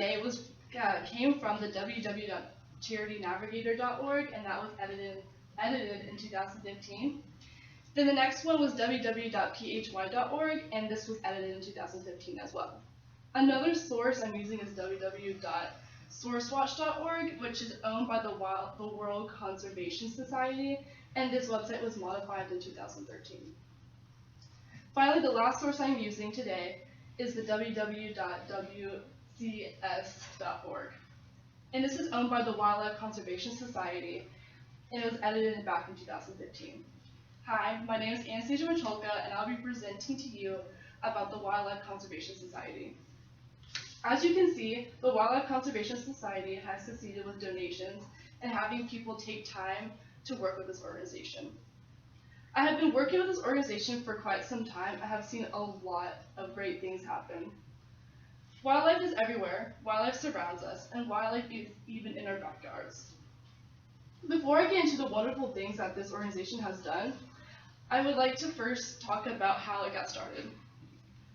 today came from the www.charitynavigator.org, and that was edited in 2015. Then the next one was www.phy.org, and this was edited in 2015 as well. Another source I'm using is www.sourcewatch.org, which is owned by the World Conservation Society, and this website was modified in 2013. Finally, the last source I'm using today is the www.wcs.org. And this is owned by the Wildlife Conservation Society, and it was edited back in 2015. Hi, my name is Anastasia Michalka, and I'll be presenting to you about the Wildlife Conservation Society. As you can see, the Wildlife Conservation Society has succeeded with donations and having people take time to work with this organization. I have been working with this organization for quite some time. I have seen a lot of great things happen. Wildlife is everywhere, wildlife surrounds us, and wildlife is even in our backyards. Before I get into the wonderful things that this organization has done, I would like to first talk about how it got started.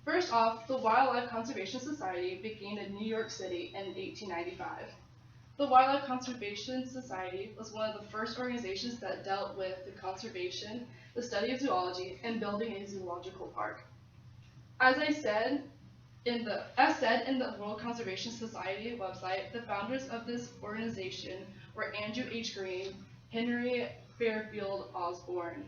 First off, the Wildlife Conservation Society began in New York City in 1895. The Wildlife Conservation Society was one of the first organizations that dealt with the conservation, the study of zoology, and building a zoological park. As said in the World Conservation Society website, the founders of this organization were Andrew H. Green, Henry Fairfield Osborn.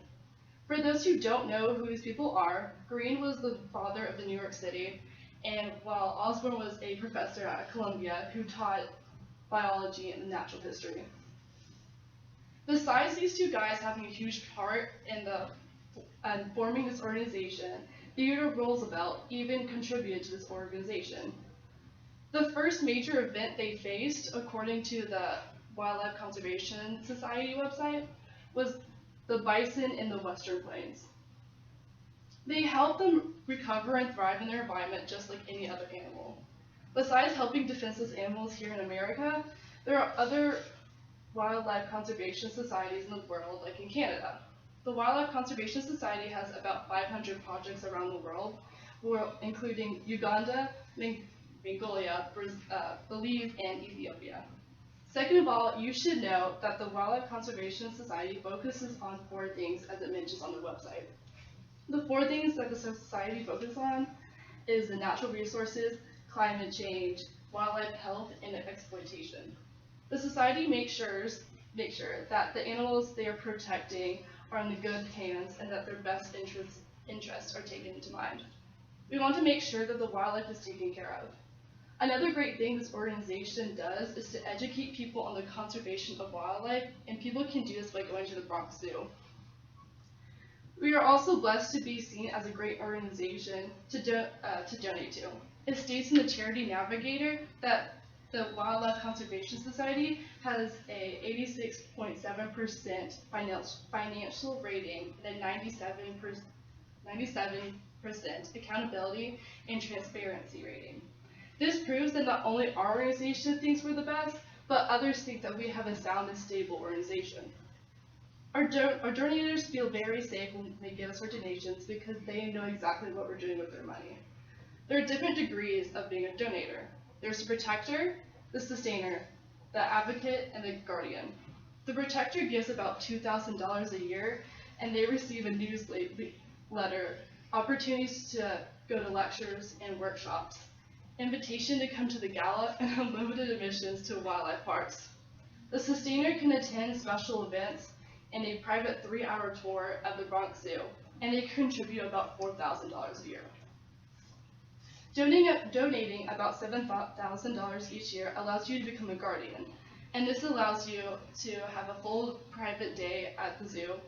For those who don't know who these people are, Green was the father of the New York City, and while Osborn was a professor at Columbia who taught biology and natural history. Besides these two guys having a huge part in forming this organization, Theodore Roosevelt even contributed to this organization. The first major event they faced, according to the Wildlife Conservation Society website, was the bison in the Western Plains. They helped them recover and thrive in their environment just like any other animal. Besides helping defenseless animals here in America, there are other wildlife conservation societies in the world, like in Canada. The Wildlife Conservation Society has about 500 projects around the world, including Uganda, Mongolia, Belize, and Ethiopia. Second of all, you should know that the Wildlife Conservation Society focuses on 4 things as it mentions on their website. The 4 things that the society focuses on is the natural resources, climate change, wildlife health, and exploitation. The society makes sure that the animals they are protecting are in the good hands and that their best interests are taken into mind. We want to make sure that the wildlife is taken care of. Another great thing this organization does is to educate people on the conservation of wildlife, and people can do this by going to the Bronx Zoo. We are also blessed to be seen as a great organization to donate to. It states in the Charity Navigator that the Wildlife Conservation Society has a 86.7% financial rating and a 97% accountability and transparency rating. This proves that not only our organization thinks we're the best, but others think that we have a sound and stable organization. Our donors feel very safe when they give us our donations because they know exactly what we're doing with their money. There are different degrees of being a donator. There's the protector, the sustainer, the advocate, and the guardian. The protector gives about $2,000 a year, and they receive a newsletter, opportunities to go to lectures and workshops, invitation to come to the gala, and unlimited admissions to wildlife parks. The sustainer can attend special events and a private 3-hour tour of the Bronx Zoo, and they contribute about $4,000 a year. Donating about $7,000 each year allows you to become a guardian, and this allows you to have a full private day at the zoo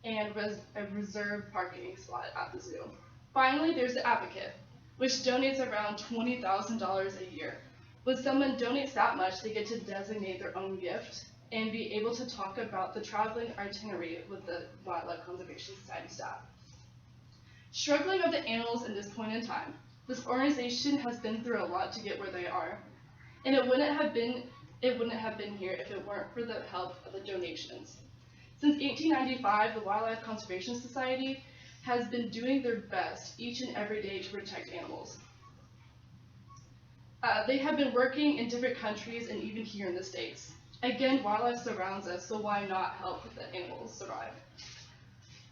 and a reserved parking spot at the zoo. Finally, there's the advocate, which donates around $20,000 a year. When someone donates that much, they get to designate their own gift and be able to talk about the traveling itinerary with the Wildlife Conservation Society staff. Struggling with the animals in this point in time, this organization has been through a lot to get where they are, and it wouldn't have been here if it weren't for the help of the donations. Since 1895, the Wildlife Conservation Society has been doing their best each and every day to protect animals. They have been working in different countries and even here in the States. Again, wildlife surrounds us, so why not help the animals survive?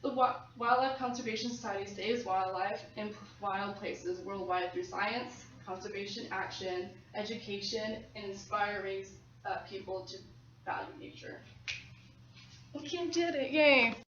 The Wildlife Conservation Society saves wildlife in wild places worldwide through science, conservation action, education, and inspiring people to value nature. Okay, did it, yay!